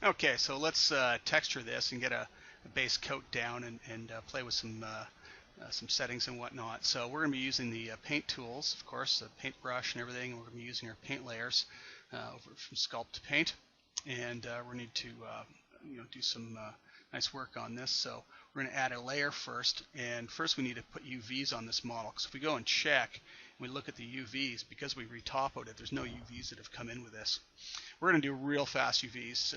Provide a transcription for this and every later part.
Okay, so let's texture this and get a base coat down and play with some settings and whatnot. So we're going to be using the paint tools, of course, the paintbrush and everything. And we're going to be using our paint layers over from Sculpt to Paint, and we need to do some nice work on this. So we're going to add a layer first, and first we need to put UVs on this model. Because if we go and check, and we look at the UVs, because we retopoed it, there's no UVs that have come in with this. We're going to do real fast UVs.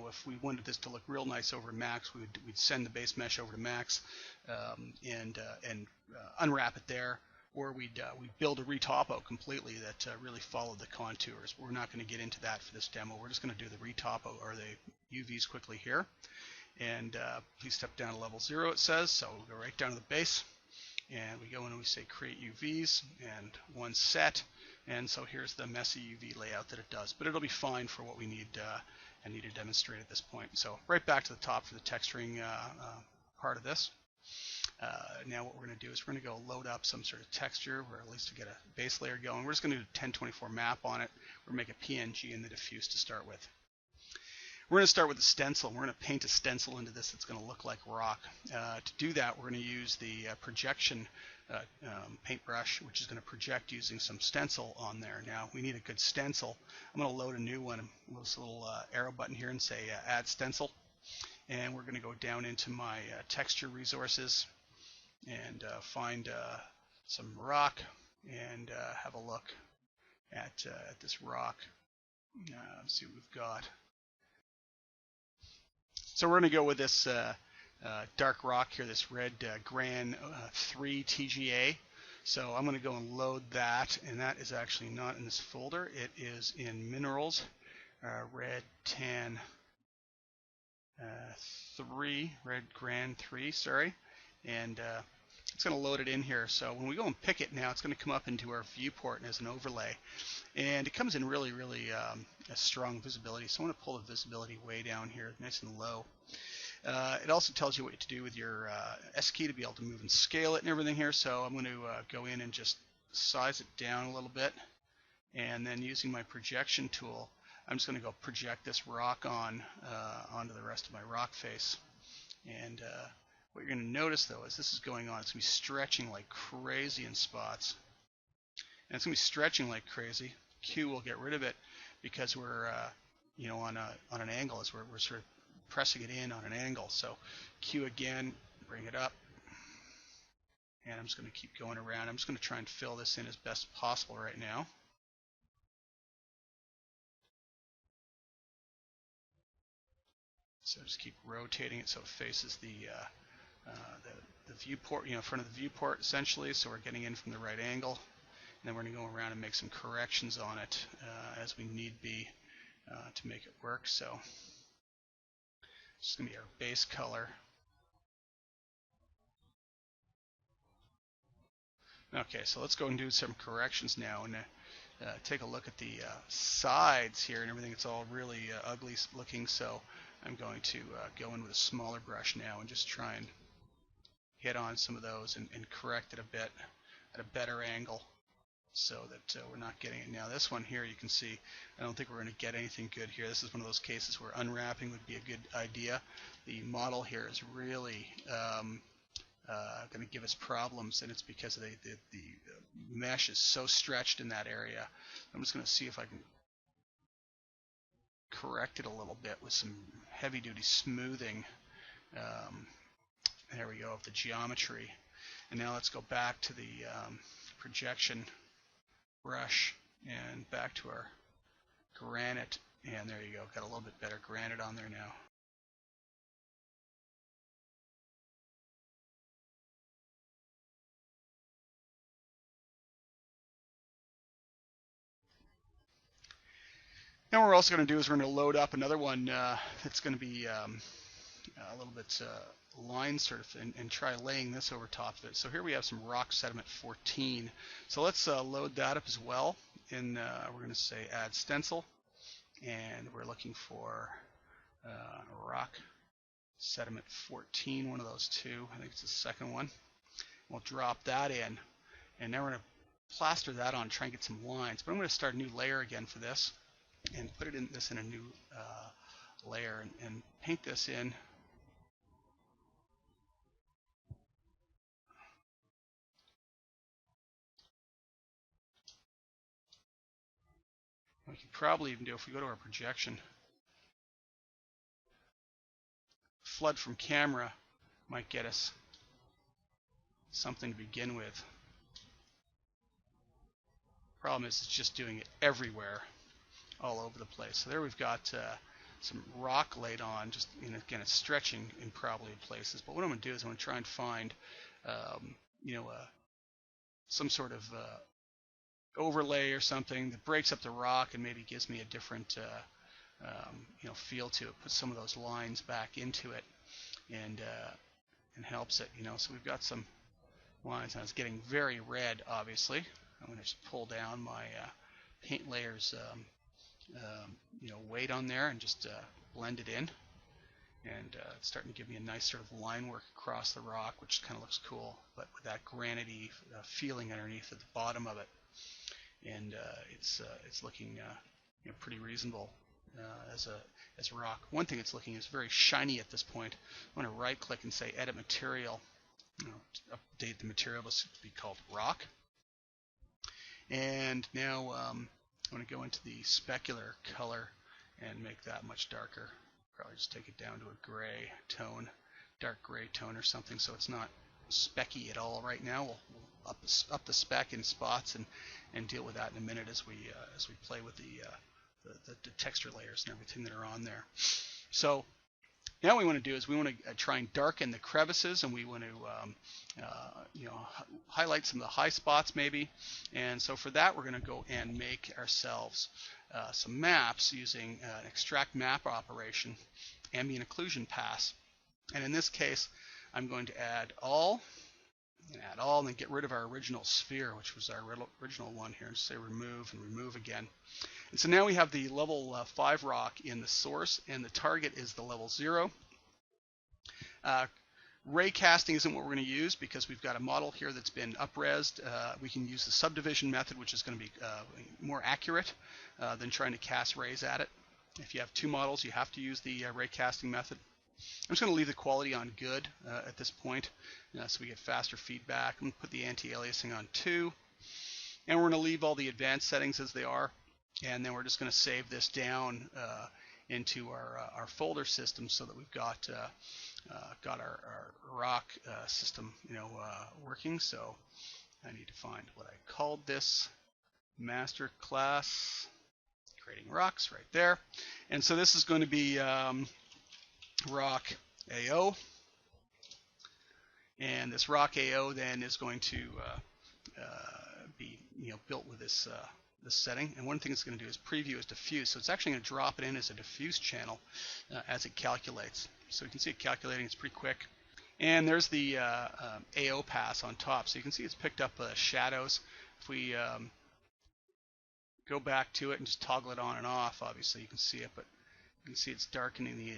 If we wanted this to look real nice over Max, we'd send the base mesh over to Max and unwrap it there, or we'd build a retopo completely that really followed the contours. We're not going to get into that for this demo. We're just going to do the retopo or the UVs quickly here. And please step down to level 0, it says. So we'll go right down to the base, and we go in and we say create UVs and one set. And so here's the messy UV layout that it does, but it'll be fine for what we need and need to demonstrate at this point. So right back to the top for the texturing part of this. Now what we're going to do is we're going to go load up some sort of texture, or at least to get a base layer going. We're just going to do a 1024 map on it. We're going to make a PNG in the diffuse to start with. We're going to start with the stencil. We're going to paint a stencil into this that's going to look like rock. To do that, we're going to use the projection paintbrush, which is going to project using some stencil on there. Now, we need a good stencil. I'm going to load a new one with this little arrow button here and say add stencil. And we're going to go down into my texture resources and find some rock and have a look at this rock. Let's see what we've got. So we're going to go with this dark rock here, this red Gran 3 TGA. So I'm going to go and load that, and that is actually not in this folder. It is in Minerals, red tan 3, red Gran 3, sorry. And it's going to load it in here. So when we go and pick it now, it's going to come up into our viewport as an overlay. And it comes in really a strong visibility. So I'm going to pull the visibility way down here, nice and low. It also tells you what to do with your S key to be able to move and scale it and everything here. So I'm going to go in and just size it down a little bit. And then using my projection tool, I'm just going to go project this rock onto the rest of my rock face. And what you're going to notice, though, is this is going on. It's going to be stretching like crazy in spots. And it's going to be stretching like crazy. Q will get rid of it because we're on an angle, as we're sort of pressing it in on an angle. So Q again, bring it up, and I'm just going to keep going around. I'm just going to try and fill this in as best possible right now. So just keep rotating it so it faces the viewport, front of the viewport essentially. So we're getting in from the right angle. And then we're going to go around and make some corrections on it as we need be to make it work. So this is going to be our base color. Okay, so let's go and do some corrections now and take a look at the sides here and everything. It's all really ugly looking, so I'm going to go in with a smaller brush now and just try and hit on some of those and correct it a bit at a better angle, so that we're not getting it. Now this one here, you can see, I don't think we're going to get anything good here. This is one of those cases where unwrapping would be a good idea. The model here is really going to give us problems, and it's because the mesh is so stretched in that area. I'm just going to see if I can correct it a little bit with some heavy-duty smoothing. There we go, of the geometry. And now let's go back to the projection brush and back to our granite, and there you go, got a little bit better granite on there now. Now what we're also going to do is we're going to load up another one that's going to be a little bit line sort of, and try laying this over top of it. So here we have some rock sediment 14. So let's load that up as well. And we're going to say add stencil, and we're looking for rock sediment 14, one of those two. I think it's the second one. We'll drop that in, and now we're going to plaster that on, try and get some lines. But I'm going to start a new layer again for this and put it in a new layer and paint this in. We could probably even do, if we go to our projection, flood from camera might get us something to begin with. Problem is, it's just doing it everywhere, all over the place. So there we've got some rock laid on, just, you know, again, it's stretching in probably places. But what I'm going to do is I'm going to try and find, you know, some sort of overlay or something that breaks up the rock and maybe gives me a different, you know, feel to it. Put some of those lines back into it, and helps it, you know. So we've got some lines, and it's getting very red, obviously. I'm going to just pull down my paint layers, you know, weight on there, and just blend it in. And it's starting to give me a nice sort of line work across the rock, which kind of looks cool, but with that granity feeling underneath at the bottom of it. And it's looking, you know, pretty reasonable as a rock. One thing it's looking is very shiny at this point. I'm going to right click and say Edit Material. You know, to update the material. This would be called Rock. And now I'm going to go into the specular color and make that much darker. Probably just take it down to a gray tone, dark gray tone or something, so it's not specky at all right now. We'll up the spec in spots and deal with that in a minute as we play with the texture layers and everything that are on there. So now what we want to do is we want to try and darken the crevices, and we want to you know, highlight some of the high spots maybe. And so for that, we're going to go and make ourselves some maps using an extract map operation, ambient occlusion pass. And in this case, I'm going to add all, and then get rid of our original sphere, which was our original one here, and say remove and remove again. And so now we have the level 5 rock in the source, and the target is the level 0. Ray casting isn't what we're going to use because we've got a model here that's been up-resed. We can use the subdivision method, which is going to be more accurate than trying to cast rays at it. If you have two models, you have to use the ray casting method. I'm just going to leave the quality on good at this point, so we get faster feedback. I'm going to put the anti-aliasing on 2, and we're going to leave all the advanced settings as they are, and then we're just going to save this down into our folder system so that we've got our rock system, you know, working. So I need to find what I called this master class, CreatingRocks, right there. And so this is going to be rock AO, and this rock AO then is going to be, you know, built with this this setting. And one thing it's going to do is preview as diffuse, so it's actually going to drop it in as a diffuse channel as it calculates. So you can see it calculating, it's pretty quick. And there's the AO pass on top, so you can see it's picked up shadows. If we go back to it and just toggle it on and off, obviously you can see it, but you can see it's darkening the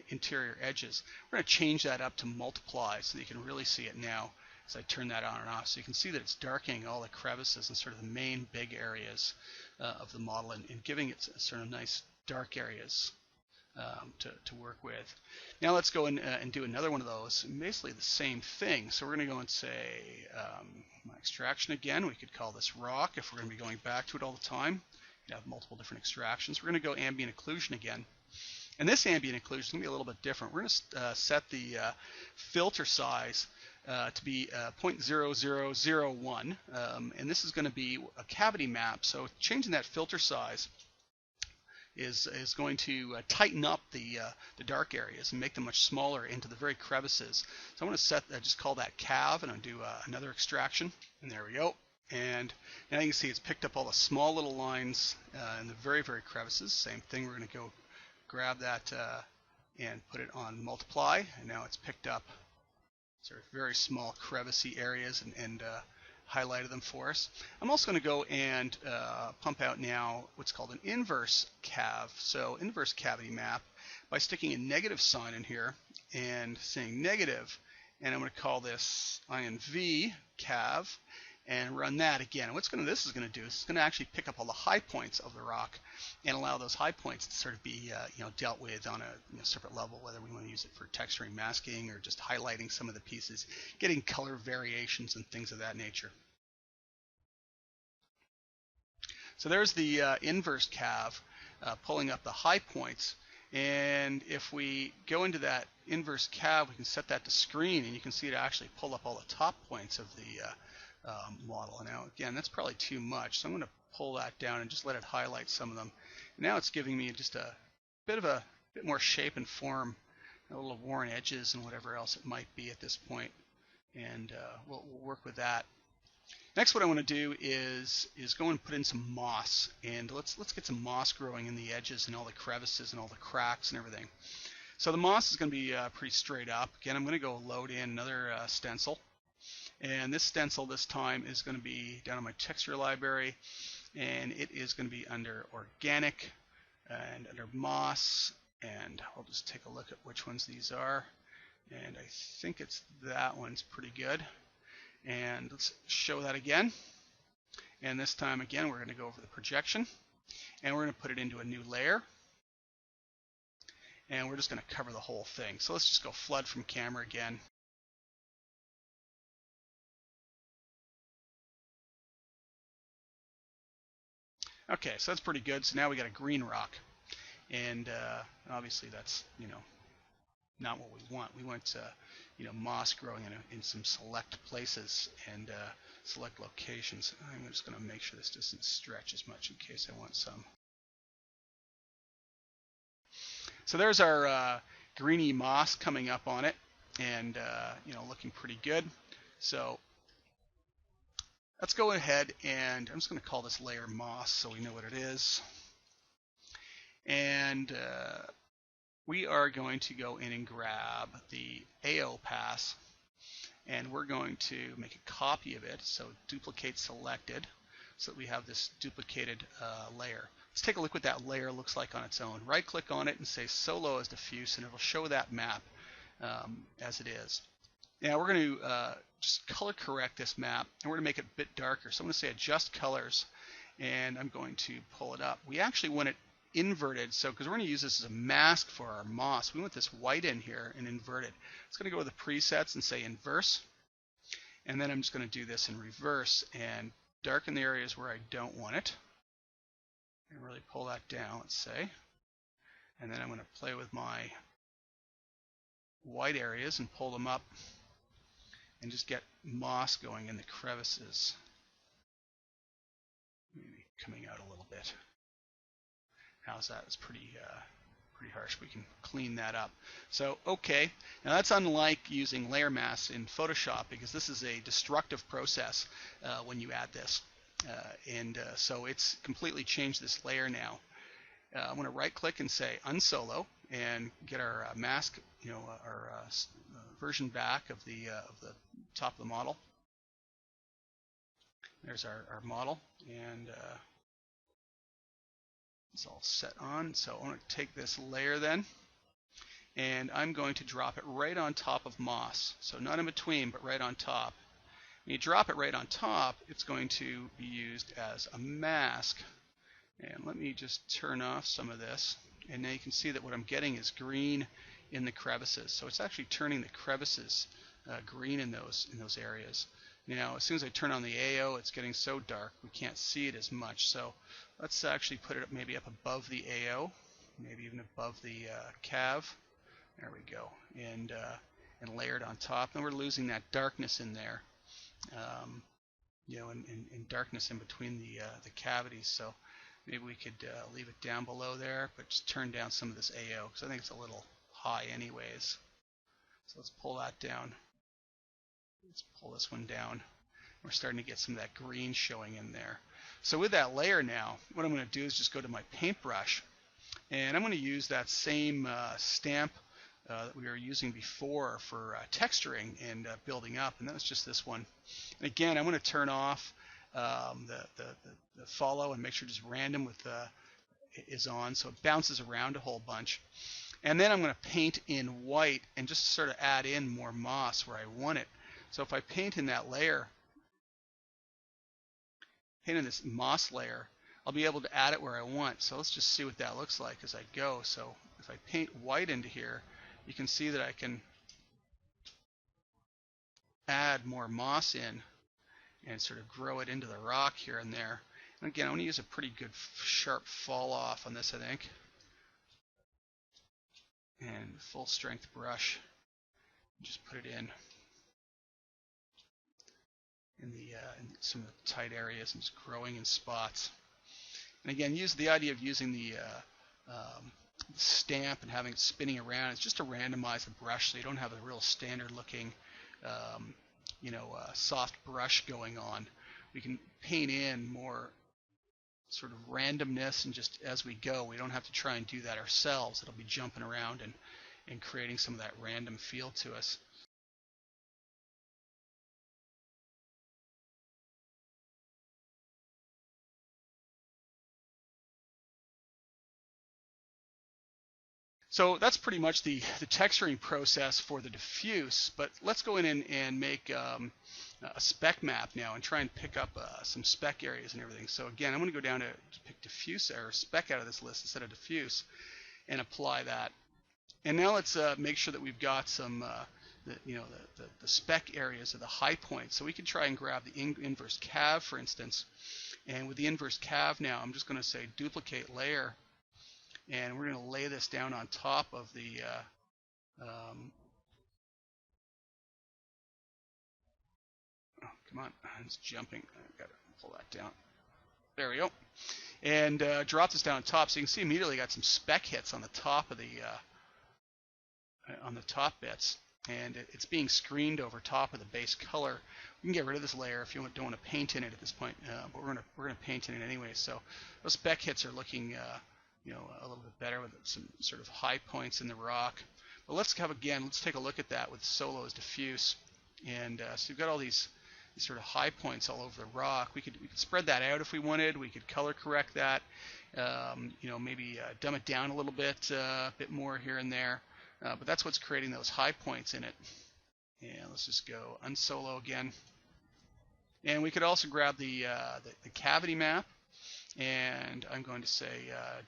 interior edges. We're going to change that up to multiply so that you can really see it now as I turn that on and off. So you can see that it's darkening all the crevices and sort of the main big areas of the model, and giving it sort of nice dark areas to work with. Now let's go and do another one of those, basically the same thing. So we're going to go and say my extraction again. We could call this rock if we're going to be going back to it all the time. You have multiple different extractions. We're going to go ambient occlusion again. And this ambient occlusion is going to be a little bit different. We're going to set the filter size to be 0.0001, and this is going to be a cavity map. So changing that filter size is going to tighten up the dark areas and make them much smaller into the very crevices. So I'm going to set just call that cav, and I'll do another extraction, and there we go. And now you can see it's picked up all the small little lines in the very crevices. Same thing, we're going to go grab that and put it on multiply, and now it's picked up sort of very small crevicey areas and highlighted them for us. I'm also going to go and pump out now what's called an inverse cav, so inverse cavity map, by sticking a negative sign in here and saying negative, and I'm going to call this INV cav, and run that again. And this is going to do is it's going to actually pick up all the high points of the rock and allow those high points to sort of be dealt with on a separate level, whether we want to use it for texturing, masking, or just highlighting some of the pieces, getting color variations and things of that nature. So there's the inverse cav pulling up the high points. And if we go into that inverse cav, we can set that to screen, and you can see it actually pull up all the top points of the model. Now, again, that's probably too much, so I'm going to pull that down and just let it highlight some of them. Now it's giving me just a bit more shape and form, a little worn edges and whatever else it might be at this point, and we'll work with that. Next, what I want to do is go and put in some moss, and let's get some moss growing in the edges and all the crevices and all the cracks and everything. So the moss is going to be pretty straight up. Again, I'm going to go load in another stencil, and this stencil this time is going to be down in my texture library, and it is going to be under organic and under moss, and I'll just take a look at which ones these are, and I think it's that one's pretty good. And let's show that again. And this time again, we're going to go over the projection, and we're going to put it into a new layer. And we're just going to cover the whole thing. So let's just go flood from camera again. Okay, so that's pretty good. So now we got a green rock, and obviously that's not what we want. We want moss growing in some select places and select locations. I'm just going to make sure this doesn't stretch as much in case I want some. So there's our greeny moss coming up on it, and looking pretty good. So let's go ahead, and I'm just going to call this layer moss so we know what it is. And we are going to go in and grab the AO pass, and we're going to make a copy of it, so duplicate selected, so that we have this duplicated layer. Let's take a look what that layer looks like on its own. Right click on it and say solo as diffuse, and it will show that map as it is. Now we're going to just color correct this map, and we're going to make it a bit darker. So I'm going to say adjust colors, and I'm going to pull it up. We actually want it inverted, so because we're going to use this as a mask for our moss, we want this white in here and inverted. It's going to go with the presets and say inverse, and then I'm just going to do this in reverse and darken the areas where I don't want it and really pull that down, let's say, and then I'm going to play with my white areas and pull them up and just get moss going in the crevices, maybe coming out a little bit. How's that? It's pretty harsh. We can clean that up. So, okay. Now that's unlike using layer masks in Photoshop, because this is a destructive process when you add this. So it's completely changed this layer now. I'm going to right click and say unsolo and get our mask, our version back of the top of the model. There's our model, and it's all set on. So I'm going to take this layer then, and I'm going to drop it right on top of moss. So not in between, but right on top. When you drop it right on top, it's going to be used as a mask. And let me just turn off some of this. And now you can see that what I'm getting is green in the crevices. So it's actually turning the crevices green in those areas. Now, as soon as I turn on the AO, it's getting so dark we can't see it as much. So let's actually put it up, maybe up above the AO, maybe even above the cav. There we go, and layered on top. And we're losing that darkness in there, and darkness in between the cavities. So maybe we could leave it down below there, but just turn down some of this AO because I think it's a little high anyways. So let's pull that down. Let's pull this one down. We're starting to get some of that green showing in there. So with that layer now, what I'm going to do is just go to my paintbrush, and I'm going to use that same stamp that we were using before for texturing and building up, and that's just this one. And again, I'm going to turn off the follow and make sure just random with is on, so it bounces around a whole bunch. And then I'm going to paint in white and just sort of add in more moss where I want it. So if I paint in that layer, paint in this moss layer, I'll be able to add it where I want. So let's just see what that looks like as I go. So if I paint white into here, you can see that I can add more moss in and sort of grow it into the rock here and there. And again, I'm going to use a pretty good sharp fall off on this, I think. And full strength brush. Just put it in in some of the tight areas and just growing in spots. And again, use the idea of using the stamp and having it spinning around. It's just to randomize the brush so you don't have a real standard looking soft brush going on. We can paint in more sort of randomness, and just as we go, we don't have to try and do that ourselves. It'll be jumping around and creating some of that random feel to us. So that's pretty much the texturing process for the diffuse, but let's go in and make a spec map now and try and pick up some spec areas and everything. So again, I'm going to go down to pick diffuse or spec out of this list instead of diffuse and apply that. And now let's make sure that we've got some the spec areas of the high points. So we could try and grab the inverse cav, for instance. And with the inverse cav now, I'm just going to say duplicate layer. And we're going to lay this down on top of the oh, come on, it's jumping. I've got to pull that down. There we go. And drop this down on top, so you can see immediately got some spec hits on the top of the top bits, and it's being screened over top of the base color. We can get rid of this layer if you don't want to paint in it at this point, but we're going to paint in it anyway. So those spec hits are looking a little bit better with some sort of high points in the rock. But let's take a look at that with solo as diffuse. And so you've got all these sort of high points all over the rock. We could spread that out if we wanted. We could color correct that. Maybe dumb it down a little bit, a bit more here and there. But that's what's creating those high points in it. And let's just go unsolo again. And we could also grab the cavity map. And I'm going to say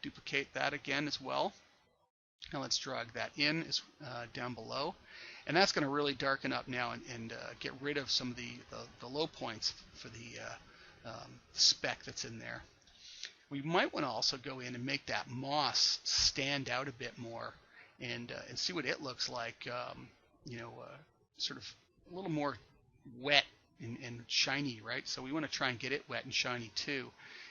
duplicate that again as well. Now let's drag that in down below. And that's going to really darken up now and get rid of some of the low points for the spec that's in there. We might want to also go in and make that moss stand out a bit more and see what it looks like, sort of a little more wet and shiny, right? So we want to try and get it wet and shiny too.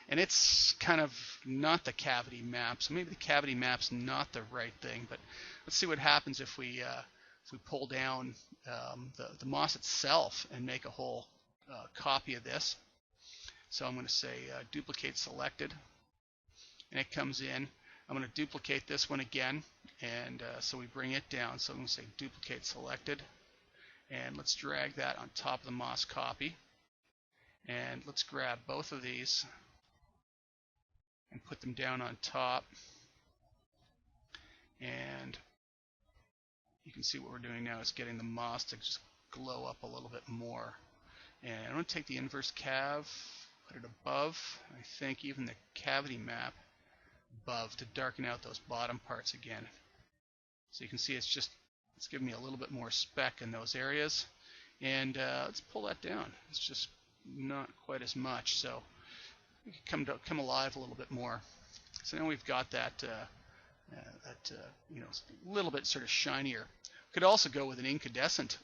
And it's kind of not the cavity map, so maybe the cavity map's not the right thing. But let's see what happens if we pull down the moss itself and make a whole copy of this. So I'm going to say duplicate selected, and it comes in. I'm going to duplicate this one again, and so we bring it down. So I'm going to say duplicate selected, and let's drag that on top of the moss copy. And let's grab both of these and put them down on top, and you can see what we're doing now is getting the moss to just glow up a little bit more. And I'm going to take the inverse cav, put it above, I think even the cavity map above, to darken out those bottom parts again. So you can see it's giving me a little bit more spec in those areas. And let's pull that down. It's just not quite as much. So we can come alive a little bit more. So now we've got that a little bit sort of shinier. Could also go with an incandescent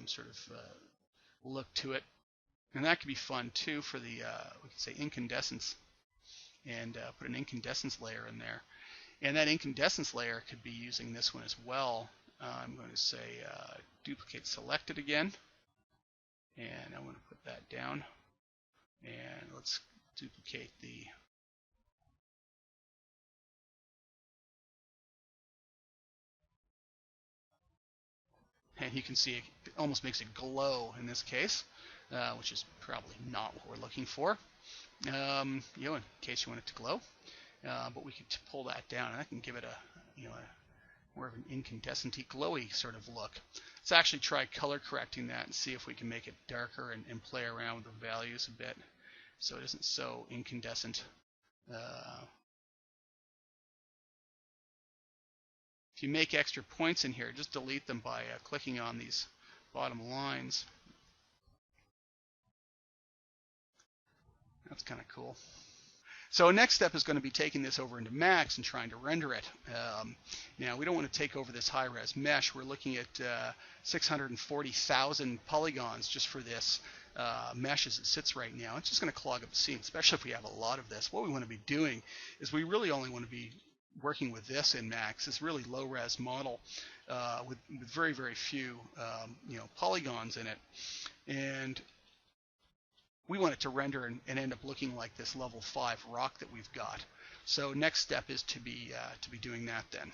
sort of look to it, and that could be fun too for the we could say incandescence, and put an incandescence layer in there. And that incandescence layer could be using this one as well. I'm going to say duplicate selected again, and I'm going to put that down, and let's duplicate the and you can see it almost makes it glow in this case, which is probably not what we're looking for, in case you want it to glow. But we could pull that down, and that can give it a more of an incandescent-y, glowy sort of look. Let's actually try color correcting that and see if we can make it darker and play around with the values a bit. so it isn't so incandescent. If you make extra points in here, just delete them by clicking on these bottom lines. That's kind of cool. So next step is going to be taking this over into Max and trying to render it. Now we don't want to take over this high-res mesh. We're looking at 640,000 polygons just for this mesh as it sits right now. It's just going to clog up the scene, especially if we have a lot of this. What we want to be doing is we really only want to be working with this in Max, this really low-res model with very, very few polygons in it. And we want it to render and end up looking like this level 5 rock that we've got. So next step is to be doing that then.